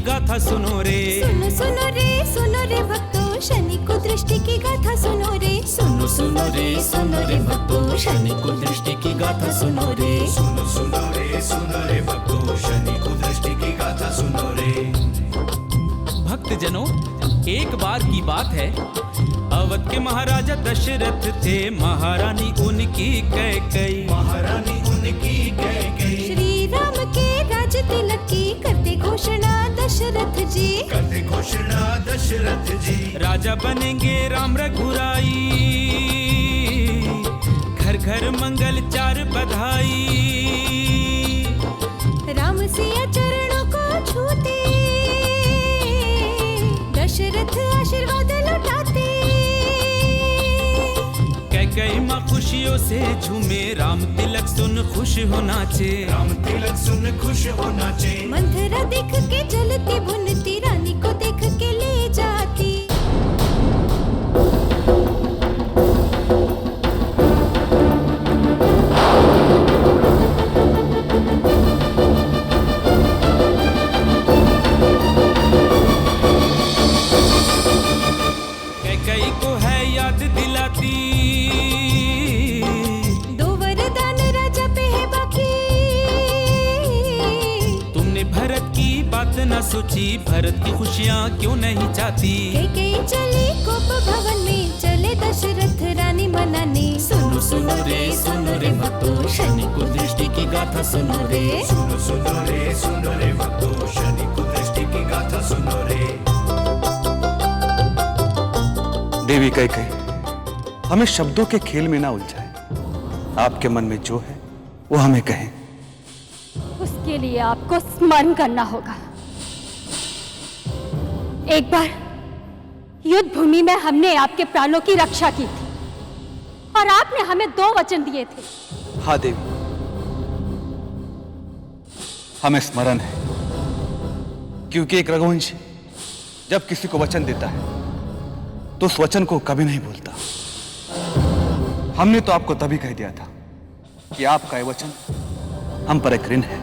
गाथा सुनो रे। सुनो सुनो रे भक्तों, शनि को दृष्टि की गाथा सुनो रे। सुनो रे भक्तों, शनि को दृष्टि की गाथा सुनो रे। सुनो रे भक्तों, शनि को दृष्टि की गाथा सुनो रे। भक्तजनों, एक बार की बात है, अवध के महाराजा दशरथ थे, महारानी उनकी कैकेयी। महारानी उनकी कैकेयी। श्री राम के राज तिलक की करते घोषणा दशरथ जी। करते घोषणा दशरथ जी। राजा बनेंगे राम रघुराई, घर घर मंगल चार बधाई। राम सिया चरणों को छूते, दशरथ आशीर्वाद लौटाते। कैकेयी माँ खुशियों से झूमे, राम तिलक सुन खुश हो नाचे। राम तिलक सुन खुश हो नाचे। मंथरा देख के जलती भुनती, रानी को देख के ले जाती। कैकेयी को है याद दिलाती, दो वरदान राजा पे है बाकी। तुमने भरत की बात न सोची, भरत की खुशियाँ क्यों नहीं चाहती। कैकेयी चली कोप भवन में, चले दशरथ रानी मनाने। सुनो रे भक्तों, शनि को दृष्टि की गाथा सुनो रे। सुनो रे भक्तों, शनि को दृष्टि की गाथा सुनो रे। देवी कैकेयी, हमें शब्दों के खेल में ना उलझाएं। आपके मन में जो है वो हमें कहें। उसके लिए आपको स्मरण करना होगा। एक बार युद्ध भूमि में हमने आपके प्राणों की रक्षा की थी और आपने हमें 2 वचन दिए थे। हाँ देवी, हमें स्मरण है, क्योंकि एक रघुवंशी जब किसी को वचन देता है तो उस वचन को कभी नहीं भूलता। हमने तो आपको तभी कह दिया था कि आपका ये वचन हम पर एक ऋण है,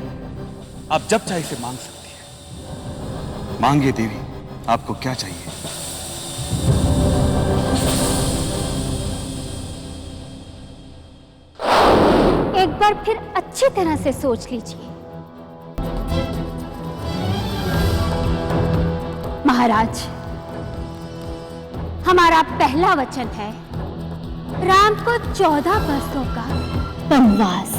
आप जब चाहे इसे मांग सकती है। मांगिए देवी, आपको क्या चाहिए? एक बार फिर अच्छी तरह से सोच लीजिए। महाराज, हमारा पहला वचन है राम को 14 वर्षों का वनवास।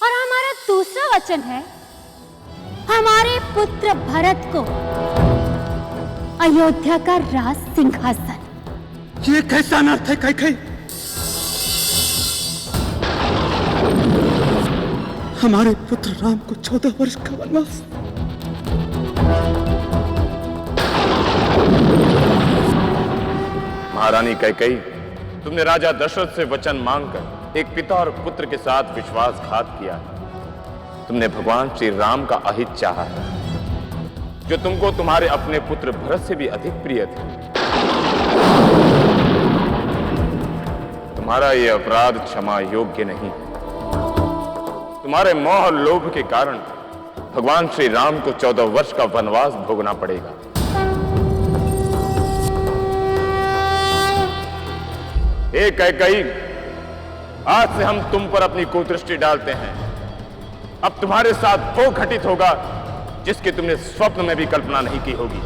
और हमारा दूसरा वचन है हमारे पुत्र भरत को अयोध्या का राज सिंहासन। ये कैसा अनर्थ है कैकेयी? हमारे पुत्र राम को 14 वर्ष का वनवास। महारानी कैकेयी, तुमने राजा दशरथ से वचन मांगकर एक पिता और पुत्र के साथ विश्वासघात किया। तुमने भगवान श्री राम का अहित चाहा है, जो तुमको तुम्हारे अपने पुत्र भरत से भी अधिक प्रिय थे। तुम्हारा यह अपराध क्षमा योग्य नहीं है। तुम्हारे मोह और लोभ के कारण भगवान श्री राम को 14 वर्ष का वनवास भोगना पड़ेगा। हे कैकेयी, आज से हम तुम पर अपनी कुदृष्टि डालते हैं। अब तुम्हारे साथ वो घटित होगा जिसकी तुमने स्वप्न में भी कल्पना नहीं की होगी।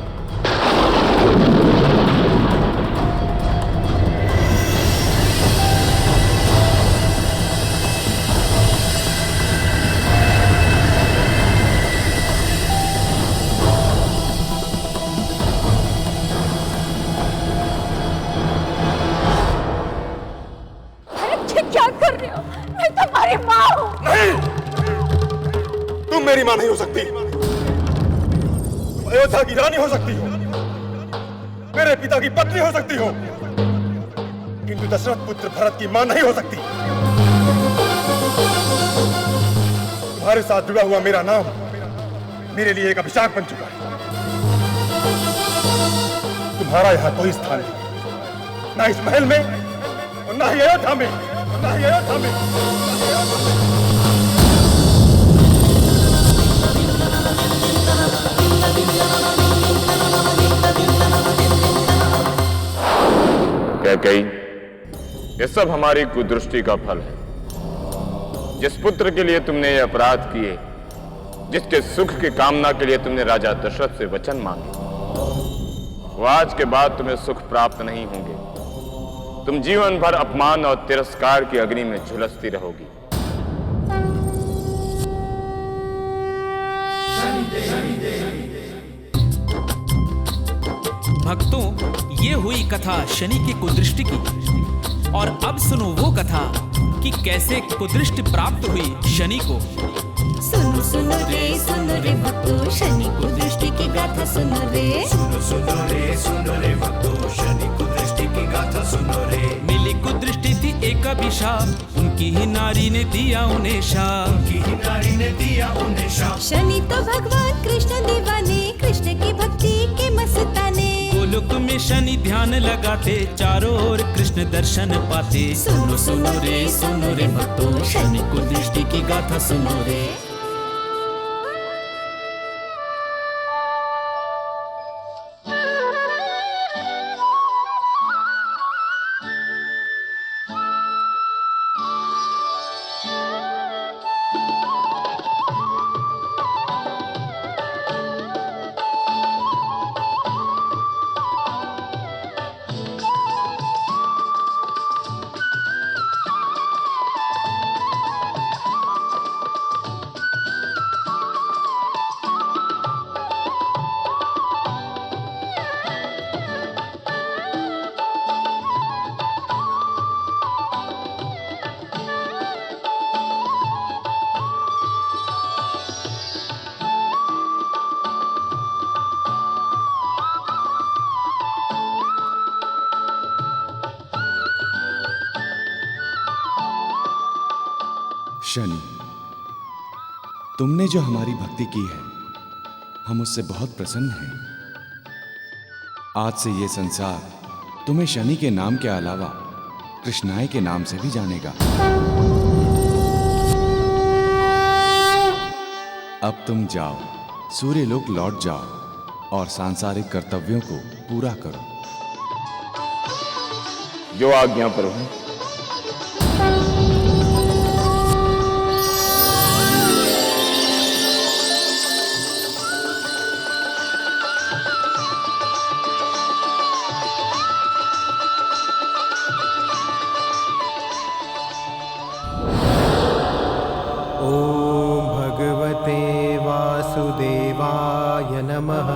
क्या कर रहे हो? मैं तुम्हारी माँ हूँ। नहीं, तुम मेरी मां नहीं हो सकती। अयोध्या की रानी हो सकती हो, मेरे पिता की पत्नी हो सकती हो, किंतु दशरथ पुत्र भरत की मां नहीं हो सकती। तुम्हारे साथ जुड़ा हुआ मेरा नाम मेरे लिए एक अभिशाप बन चुका है। तुम तुम्हारा यहाँ कोई स्थान नहीं, ना इस महल में और ना ही अयोध्या में, ना ही अयोध्या में। कैकेयी, ये सब हमारी कुदृष्टि का फल है। जिस पुत्र के लिए तुमने ये अपराध किए, जिसके सुख की कामना के लिए तुमने राजा दशरथ से वचन मांगे, वो आज के बाद तुम्हें सुख प्राप्त नहीं होंगे। तुम जीवन भर अपमान और तिरस्कार की अग्नि में झुलसती रहोगी। भक्तों, ये हुई कथा शनि की कुदृष्टि की। और अब सुनो वो कथा कि कैसे कुदृष्टि प्राप्त हुई शनि को। सुनो रे भक्तों, शनि कुदृष्टि की गाथा सुनो रे। सुनो रे भक्तों, शनि कुदृष्टि की गाथा सुनो रे। मिली कुदृष्टि थी एक अभिशाप, उनकी ही नारी ने दिया उन्हें शाप। उनकी ही नारी ने दिया उन्हें शाप। शनि तो भगवान कृष्ण दीवाने, कृष्ण की भक्ति के मस्ताने। गोलोक में शनि ध्यान लगाते, चारों ओर कृष्ण दर्शन पाते। सुनो रे भक्तों, शनि कुदृष्टि की गाथा सुनो रे। शनि, तुमने जो हमारी भक्ति की है, हम उससे बहुत प्रसन्न हैं। आज से ये संसार तुम्हें शनि के नाम के अलावा कृष्णाय के नाम से भी जानेगा। अब तुम जाओ, सूर्यलोक लौट जाओ और सांसारिक कर्तव्यों को पूरा करो। जो आज्ञा प्रभु। वासुदेवाय नमः।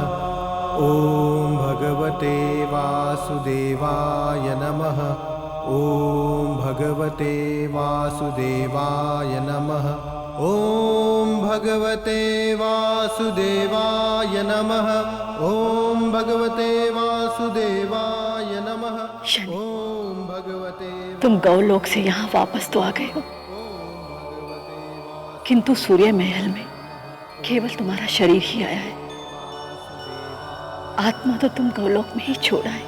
ओम भगवते वासुदेवाय नमः। ओम भगवते वासुदेवाय नमः। ओम भगवते वासुदेवाय नमः। ओम भगवते वासुदेवाय नमः। ओम भगवते। तुम गौलोक से यहाँ वापस तो आ गए हो, किंतु सूर्य महल में केवल तुम्हारा शरीर ही आया है। आत्मा तो तुम गौलोक में ही छोड़ा है।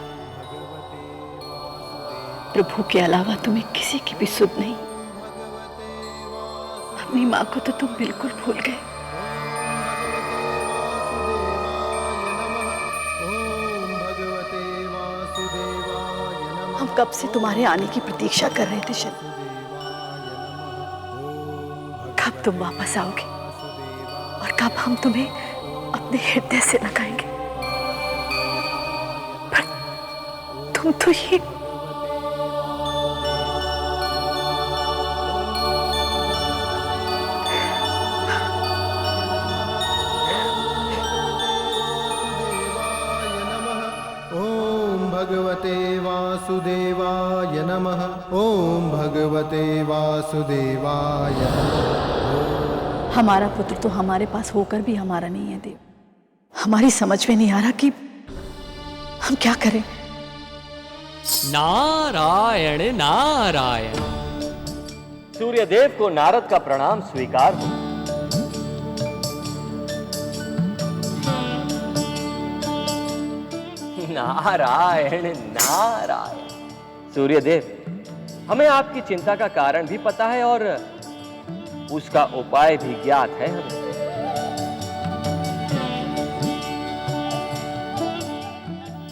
प्रभु के अलावा तुम्हें किसी की भी सुध नहीं। अपनी माँ को तो तुम बिल्कुल भूल गए। हम कब से तुम्हारे आने की प्रतीक्षा कर रहे थे शनि। कब तुम वापस आओगे और कब हम तुम्हें अपने हृदय से लगाएंगे। पर तुम तो ये ओम भगवते वासुदेवाय नमः। ओम भगवते वासुदेवाय नमः। हमारा पुत्र तो हमारे पास होकर भी हमारा नहीं है देव। हमारी समझ में नहीं आ रहा कि हम क्या करें। नारायण नारायण। सूर्यदेव को नारद का प्रणाम स्वीकार हो। नारायण नारायण। सूर्यदेव, हमें आपकी चिंता का कारण भी पता है और उसका उपाय भी ज्ञात है हमें।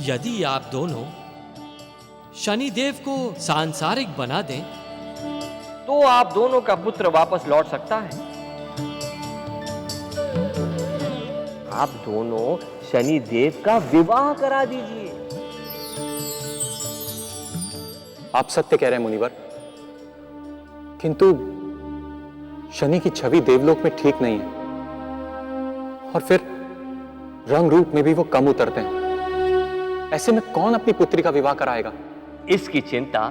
यदि आप दोनों शनिदेव को सांसारिक बना दें तो आप दोनों का पुत्र वापस लौट सकता है। आप दोनों शनिदेव का विवाह करा दीजिए। आप सत्य कह रहे हैं मुनिवर, किंतु शनि की छवि देवलोक में ठीक नहीं है और फिर रंग रूप में भी वो कम उतरते हैं। ऐसे में कौन अपनी पुत्री का विवाह कराएगा? इसकी चिंता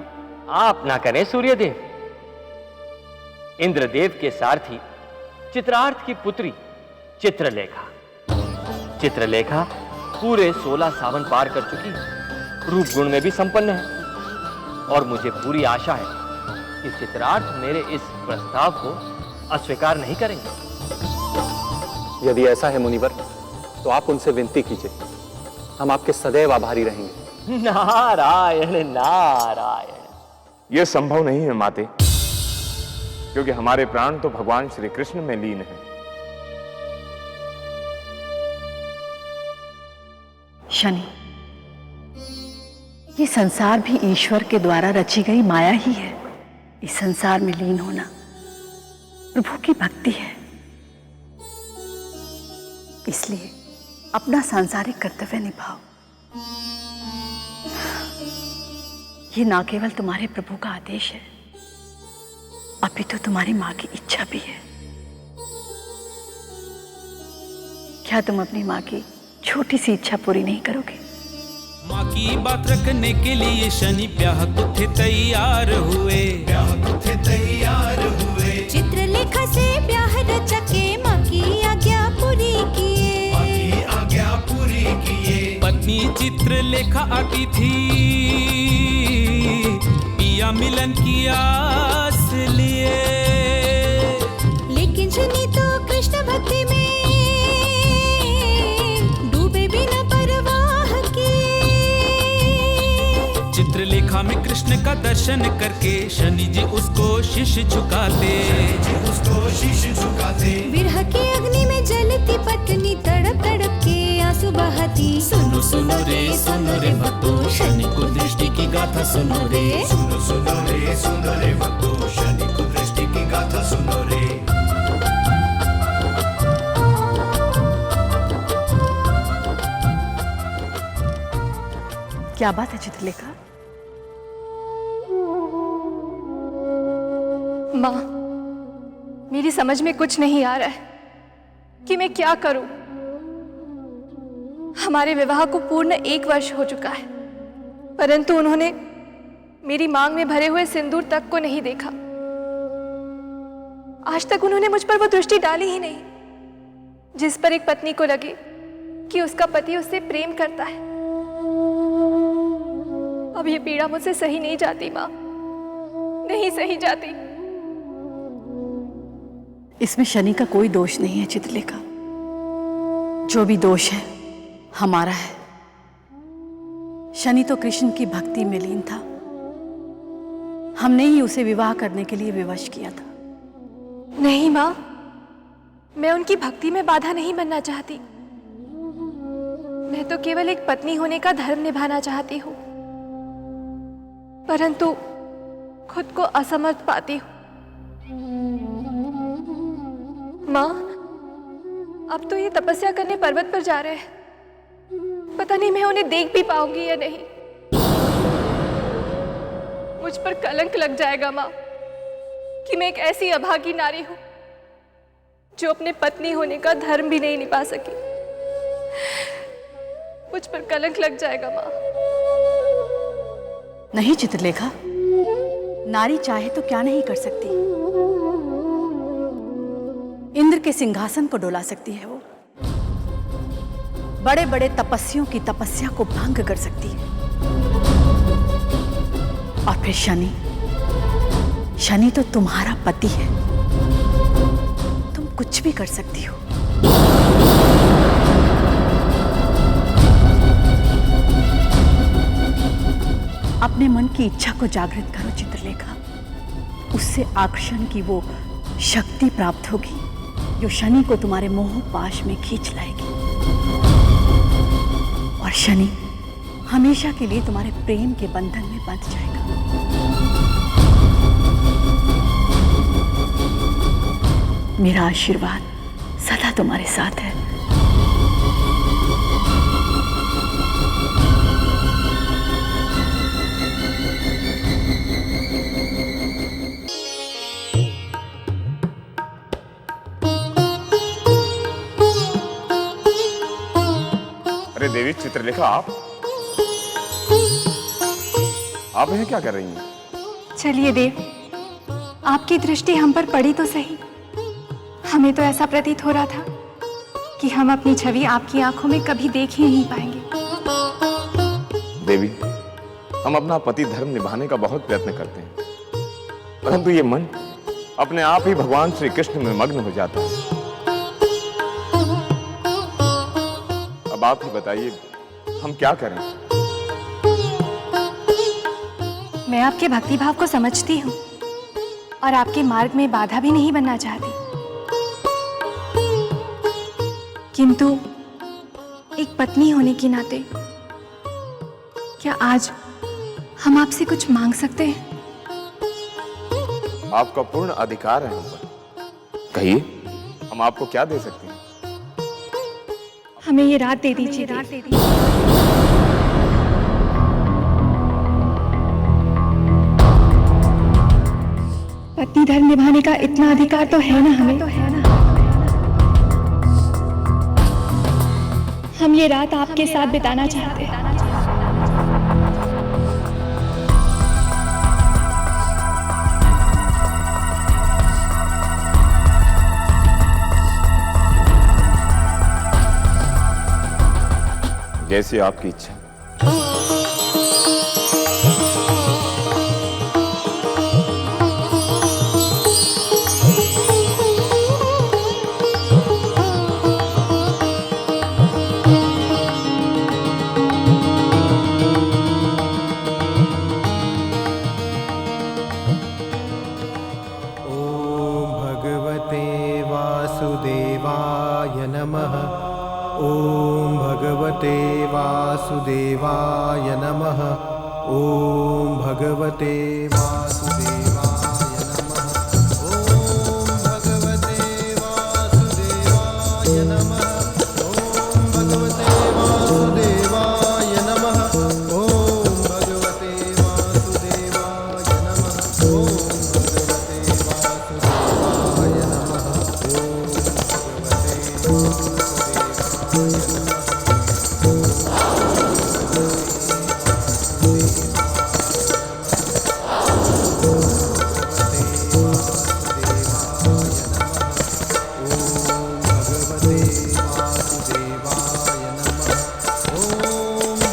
आप ना करें सूर्यदेव। इंद्रदेव के सारथी चित्रार्थ की पुत्री चित्रलेखा पूरे 16 सावन पार कर चुकी है, रूप गुण में भी संपन्न है और मुझे पूरी आशा है कि चित्रार्थ मेरे इस प्रस्ताव को अस्वीकार नहीं करेंगे। यदि ऐसा है मुनिवर, तो आप उनसे विनती कीजिए, हम आपके सदैव आभारी रहेंगे। नारायण नारायण। यह संभव नहीं है माते, क्योंकि हमारे प्राण तो भगवान श्री कृष्ण में लीन हैं। शनि, ये संसार भी ईश्वर के द्वारा रची गई माया ही है। इस संसार में लीन होना प्रभु की भक्ति है। इसलिए अपना सांसारिक कर्तव्य निभाओ। ये ना केवल तुम्हारे प्रभु का आदेश है, अभी तो तुम्हारी मां की इच्छा भी है। क्या तुम अपनी मां की छोटी सी इच्छा पूरी नहीं करोगे? माँ की बात रखने के लिए शनि ब्याह को थे तैयार हुए। चित्रलेखा से ब्याह रचा के माँ की आज्ञा पूरी किए। पत्नी चित्रलेखा आती थी पिया मिलन की आस लिए, लेकिन शनि तो कृष्ण भक्ति में डूबे बिना परवाह किए। चित्रलेखा में कृष्ण का दर्शन करके शनि जी उसको शीश झुकाते। विरह की अग्नि में जलती पत्नी तड़प तड़प के आंसू बहाती। सुनो सुनो रे भक्तों, शनि कुदृष्टि की गाथा सुनो रे। सुनो रे भक्तों, शनि कुदृष्टि की गाथा सुनो रे। क्या बात है चित्रलेखा? माँ, मेरी समझ में कुछ नहीं आ रहा है कि मैं क्या करूं। हमारे विवाह को पूर्ण 1 वर्ष हो चुका है, परंतु उन्होंने मेरी मांग में भरे हुए सिंदूर तक को नहीं देखा। आज तक उन्होंने मुझ पर वो दृष्टि डाली ही नहीं जिस पर एक पत्नी को लगे कि उसका पति उससे प्रेम करता है। अब ये पीड़ा मुझसे सही नहीं जाती माँ, नहीं सही जाती। इसमें शनि का कोई दोष नहीं है चित्रलेखा। जो भी दोष है हमारा है। शनि तो कृष्ण की भक्ति में लीन था, हमने ही उसे विवाह करने के लिए विवश किया था। नहीं माँ, मैं उनकी भक्ति में बाधा नहीं बनना चाहती। मैं तो केवल एक पत्नी होने का धर्म निभाना चाहती हूँ, परंतु खुद को असमर्थ पाती हूँ। माँ, अब तो ये तपस्या करने पर्वत पर जा रहे हैं। पता नहीं मैं उन्हें देख भी पाऊंगी या नहीं। मुझ पर कलंक लग जाएगा माँ कि मैं एक ऐसी अभागी नारी हूं जो अपने पत्नी होने का धर्म भी नहीं निभा सकी। मुझ पर कलंक लग जाएगा माँ। नहीं चित्रलेखा, नारी चाहे तो क्या नहीं कर सकती। इंद्र के सिंहासन को डोला सकती है वो। बड़े बड़े तपस्वियों की तपस्या को भंग कर सकती है। और फिर शनि तो तुम्हारा पति है, तुम कुछ भी कर सकती हो। अपने मन की इच्छा को जागृत करो चित्रलेखा। उससे आकर्षण की वो शक्ति प्राप्त होगी जो शनि को तुम्हारे मोह पाश में खींच लाएगी, और शनि हमेशा के लिए तुम्हारे प्रेम के बंधन में बंध जाएगा। मेरा आशीर्वाद सदा तुम्हारे साथ है। अरे देवी चित्रलेखा, आप यहाँ क्या कर रही हैं? चलिए देव, आपकी दृष्टि हम पर पड़ी तो सही। हमें तो ऐसा प्रतीत हो रहा था कि हम अपनी छवि आपकी आंखों में कभी देख ही नहीं पाएंगे। देवी, हम अपना पति धर्म निभाने का बहुत प्रयत्न करते हैं, परंतु ये मन अपने आप ही भगवान श्री कृष्ण में मग्न हो जाता है। अब आप ही बताइए, हम क्या करें? मैं आपके भक्तिभाव को समझती हूँ और आपके मार्ग में बाधा भी नहीं बनना चाहती, किंतु एक पत्नी होने के नाते क्या आज हम आपसे कुछ मांग सकते हैं? आपका पूर्ण अधिकार है हम पर। कहिए, हम आपको क्या दे सकते हैं? हमें ये रात दे दीजिए। पत्नी धर्म निभाने का इतना अधिकार तो है ना हमें। हम ये रात आपके साथ बिताना चाहते हैं। जैसी आपकी इच्छा। ओम भगवते वासुदेवाय नमः। ओम भगवते वासुदेवाय नमः। ओम भगवते वासुदेवाय नमः। ओम भगवते वासुदेवाय नमः। ओम भगवते वासुदेवाय नमः। ओम भगवते वासुदेवाय नमः। ओम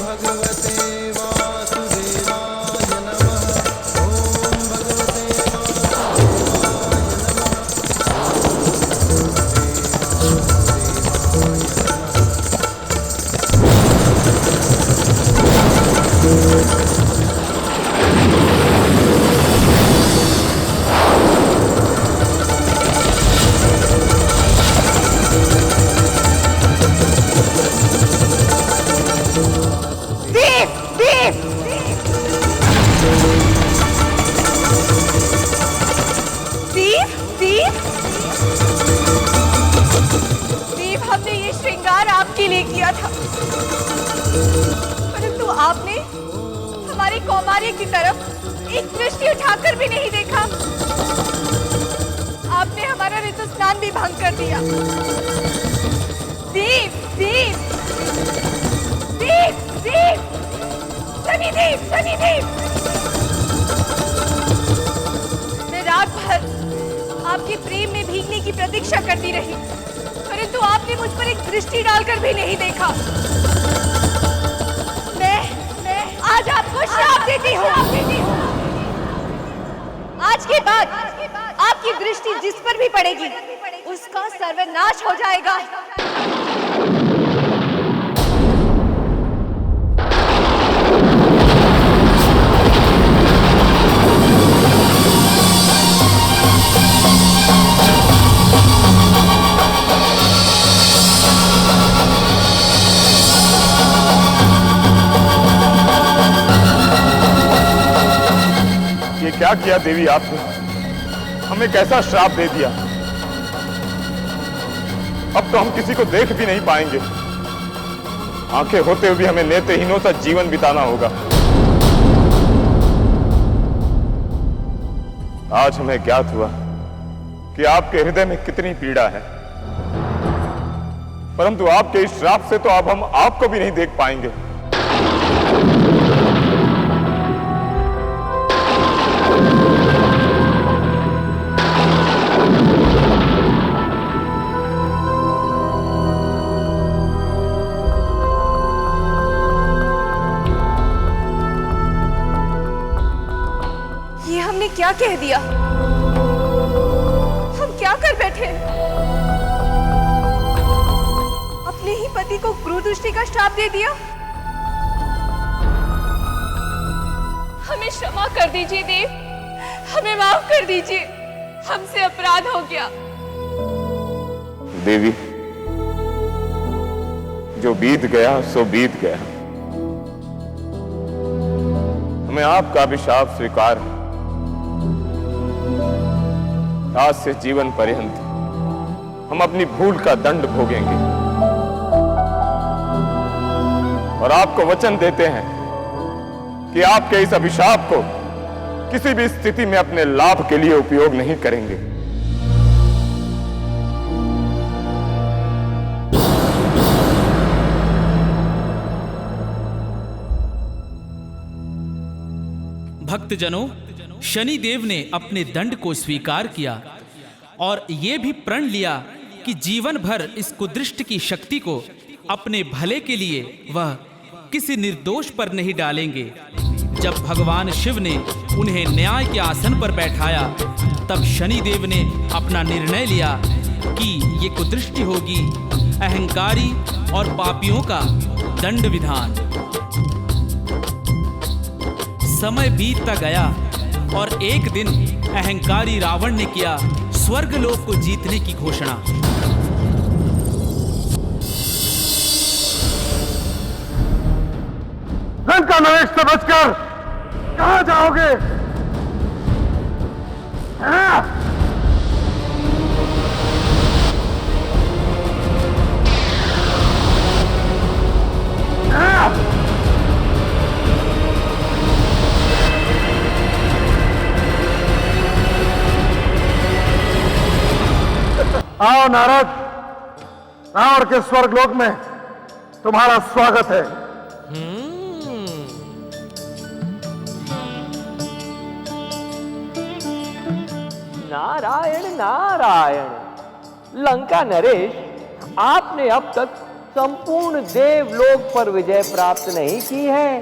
भगवते की तरफ एक दृष्टि उठाकर भी नहीं देखा। आपने हमारा ऋतु स्नान भी भंग कर दिया। दीप दीप दीप दीप शनिदेव शनिदेव, मैं रात भर आपके प्रेम में भीगने की प्रतीक्षा करती रही, परंतु आपने मुझ पर एक दृष्टि डालकर भी नहीं देखा। मैं आज आपको श्राप देती हूँ। आज के बाद आपकी दृष्टि जिस पर भी पड़ेगी उसका सर्वनाश हो जाएगा। क्या किया देवी आपने? हमें कैसा श्राप दे दिया? अब तो हम किसी को देख भी नहीं पाएंगे। आंखें होते हुए भी हमें नेत्रहीनों सा जीवन बिताना होगा। आज हमें ज्ञात हुआ कि आपके हृदय में कितनी पीड़ा है, परंतु आपके इस श्राप से तो अब हम आपको भी नहीं देख पाएंगे। ये हमने क्या कह दिया? हम क्या कर बैठे? अपने ही पति को क्रूर दृष्टि का श्राप दे दिया। हमें क्षमा कर दीजिए देव, हमें माफ कर दीजिए, हमसे अपराध हो गया। देवी, जो बीत गया सो बीत गया। हमें आपका अभिशाप स्वीकार है। आज से जीवन पर्यंत हम अपनी भूल का दंड भोगेंगे और आपको वचन देते हैं कि आपके इस अभिशाप को किसी भी स्थिति में अपने लाभ के लिए उपयोग नहीं करेंगे। भक्तजनों, शनिदेव ने अपने दंड को स्वीकार किया और यह भी प्रण लिया कि जीवन भर इस कुदृष्ट की शक्ति को अपने भले के लिए वह किसी निर्दोष पर नहीं डालेंगे। जब भगवान शिव ने उन्हें न्याय के आसन पर बैठाया, तब शनिदेव ने अपना निर्णय लिया कि ये कुदृष्टि होगी अहंकारी और पापियों का दंड विधान। समय बीतता गया और एक दिन अहंकारी रावण ने किया स्वर्गलोक को जीतने की घोषणा। लंका नरेश से बचकर कहां जाओगे? आओ नारद, रावण के स्वर्गलोक में तुम्हारा स्वागत है। नारायण नारायण। लंका नरेश, आपने अब तक संपूर्ण देवलोक पर विजय प्राप्त नहीं की है।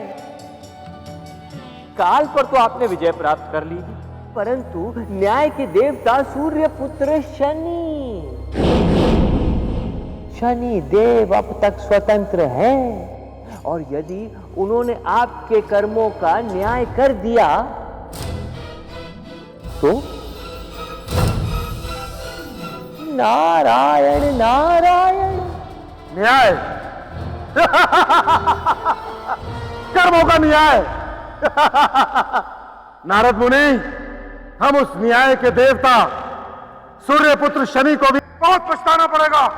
काल पर तो आपने विजय प्राप्त कर ली थी, परंतु न्याय के देवता सूर्य पुत्र शनि देव अब तक स्वतंत्र हैं, और यदि उन्होंने आपके कर्मों का न्याय कर दिया तो नारायण नारायण। न्याय? कर्मों का न्याय? नारद मुनि, हम उस न्याय के देवता सूर्यपुत्र शनि को भी बहुत पछताना पड़ेगा।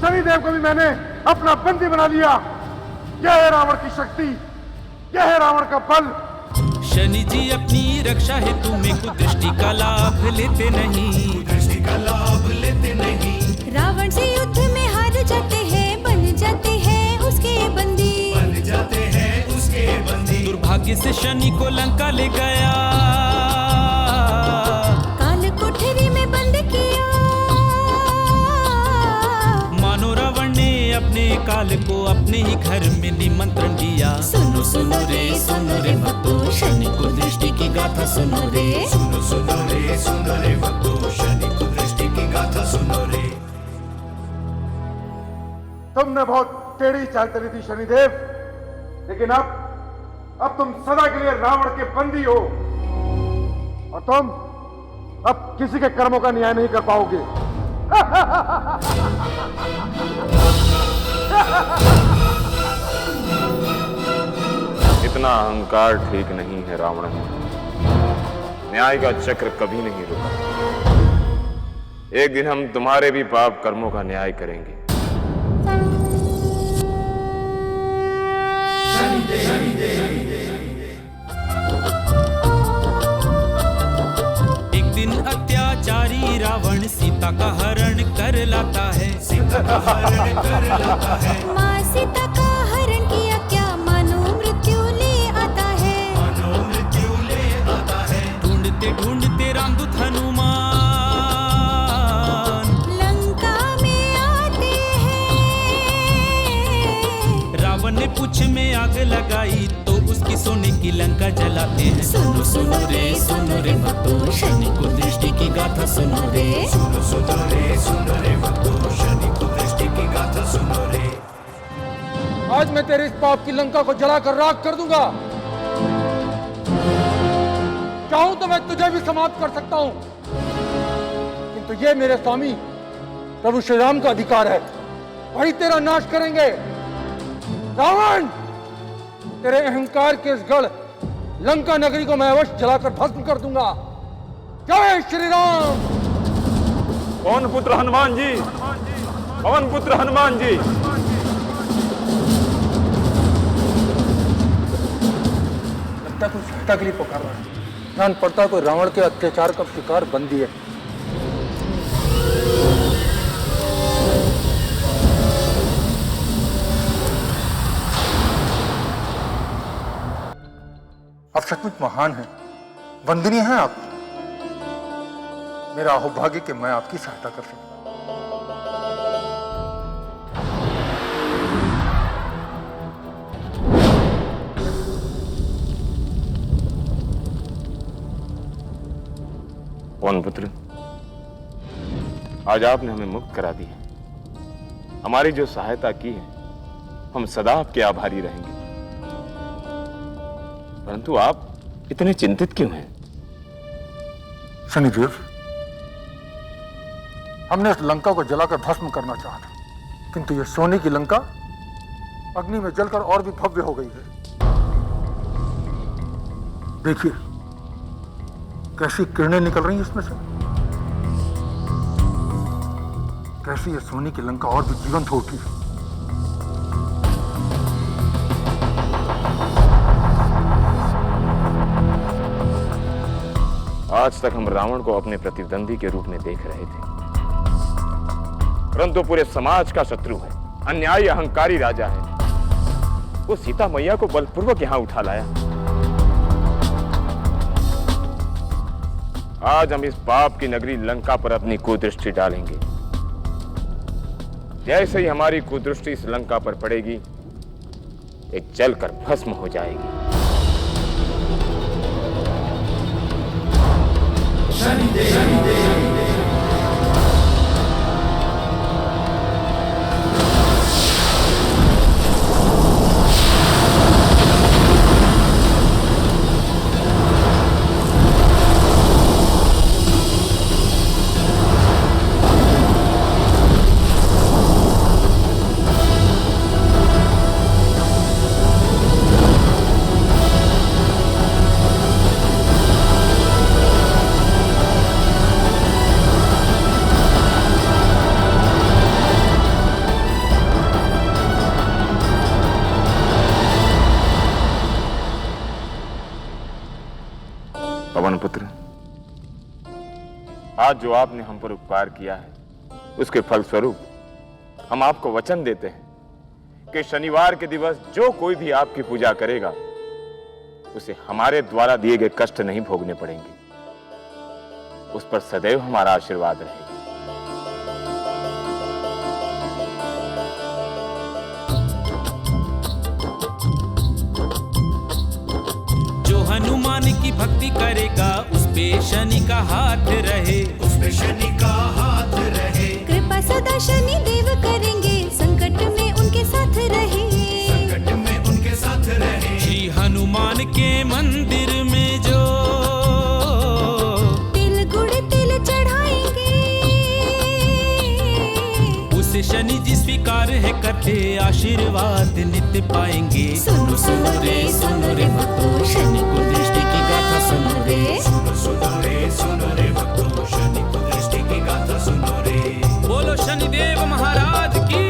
शनिदेव को भी मैंने अपना बंदी बना लिया। यह है रावण की शक्ति, यह है रावण का बल। शनि जी अपनी रक्षा हेतु में कुदृष्टि का लाभ लेते नहीं, कुदृष्टि का लाभ लेते नहीं। रावण से युद्ध में हार जाते हैं, बन जाते हैं उसके भाग्य से शनि को लंका ले गया, काल कोठरी में बंद किया। मानो रावण ने अपने काल को अपने ही घर में निमंत्रण दिया। सुनो सुनो रे भक्तों, शनि कुदृष्टि की गाथा सुनो रे। सुनो रे भक्तों, शनि कुदृष्टि की गाथा सुनो रे। तुमने बहुत टेढ़ी चाल चली थी शनिदेव, लेकिन अब तुम सदा के लिए रावण के बंदी हो, और तुम अब किसी के कर्मों का न्याय नहीं कर पाओगे। इतना अहंकार ठीक नहीं है रावण। न्याय का चक्र कभी नहीं रुका। एक दिन हम तुम्हारे भी पाप कर्मों का न्याय करेंगे। एक दिन अत्याचारी रावण सीता का हरण कर लाता है। माँ सीता का हरण किया क्या, मानो मृत्यु ले आता है। ढूंढते ढूंढते रामदूत हनुमान लंका में आते हैं। रावण ने पूछ में आग लगाई तो उसकी सोने की लंका जलाते हैं। सुनो सुनो रे भक्तों, शनि कुदृष्टि की गाथा सुनो रे। सुनो रे भक्तों, शनि कुदृष्टि की गाथा सुनो रे। आज मैं तेरे इस पाप की लंका को जलाकर राख कर दूंगा। चाहूं तो मैं तुझे भी समाप्त कर सकता हूं, किंतु ये मेरे स्वामी प्रभु श्री राम का अधिकार है, वही तेरा नाश करेंगे। रावण, तेरे अहंकार के इस गढ़ लंका नगरी को मैं अवश्य जलाकर भस्म कर दूंगा। जय श्री राम। पवन पुत्र हनुमान जी, पवन पुत्र हनुमान जी। लगता कुछ सहायता के लिए पुकार रहा है। जान पड़ता कोई रावण के अत्याचार का शिकार बंदी है। आप सचमुच महान हैं, वंदनीय हैं आप। मेरा अहोभाग्य कि मैं आपकी सहायता कर सकूं। पवन पुत्र, आज आपने हमें मुक्त करा दिया। हमारी जो सहायता की है, हम सदा आपके आभारी रहेंगे। परंतु आप इतने चिंतित क्यों हैं? शनिदेव, हमने इस लंका को जलाकर भस्म करना चाहा था, किंतु यह सोने की लंका अग्नि में जलकर और भी भव्य हो गई है। देखिए कैसी किरणें निकल रही हैं इसमें से, कैसी ये सोने की लंका और भी जीवंत हो उठी है। आज तक हम रावण को अपने प्रतिद्वंदी के रूप में देख रहे थे, परंतु पूरे समाज का शत्रु है, अन्यायी अहंकारी राजा है। वो सीता मैया को बलपूर्वक यहां उठा लाया। आज हम इस पाप की नगरी लंका पर अपनी कुदृष्टि डालेंगे। जैसे ही हमारी कुदृष्टि इस लंका पर पड़ेगी, ये जलकर भस्म हो जाएगी। पवन पुत्र, आज जो आपने हम पर उपकार किया है, उसके फलस्वरूप हम आपको वचन देते हैं कि शनिवार के दिवस जो कोई भी आपकी पूजा करेगा, उसे हमारे द्वारा दिए गए कष्ट नहीं भोगने पड़ेंगे। उस पर सदैव हमारा आशीर्वाद रहेगा। जो हनुमान की भक्ति करेगा उस पे शनि का हाथ रहे, उस पे शनि का हाथ रहे। कृपा सदा शनि देव करेंगे, संकट में उनके साथ रहे, संकट में उनके साथ रहे। श्री हनुमान के मंदिर में जो तिल गुड़ तिल चढ़ाएंगे, उसे शनि जी स्वीकार है करते, आशीर्वाद नित्य पाएंगे। सुनो सुनो रे भक्तों, शनि कुदृष्टि की गाथा सुनो रे। सुनो रे भक्तों, शनि कुदृष्टि की गाथा सुनो रे। बोलो शनिदेव महाराज की।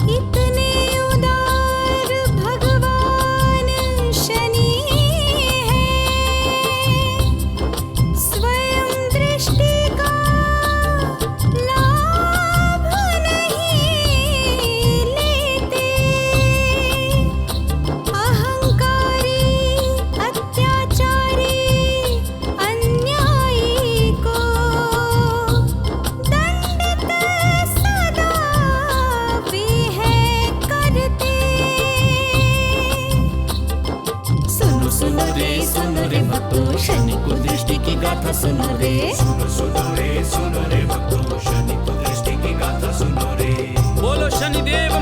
इतने उदार भगवान शनि हैं, स्वयं दृष्टि का लाभ नहीं लेते, अहंकारी अत्याचारी अन्यायी को दंडित सदा वे है करते। सुनो रे भक्तों, शनि कुदृष्टि की गाथा सुनो रे। सुनो रे भक्तों, शनि कुदृष्टि की गाथा सुनो रे। बोलो शनिदेव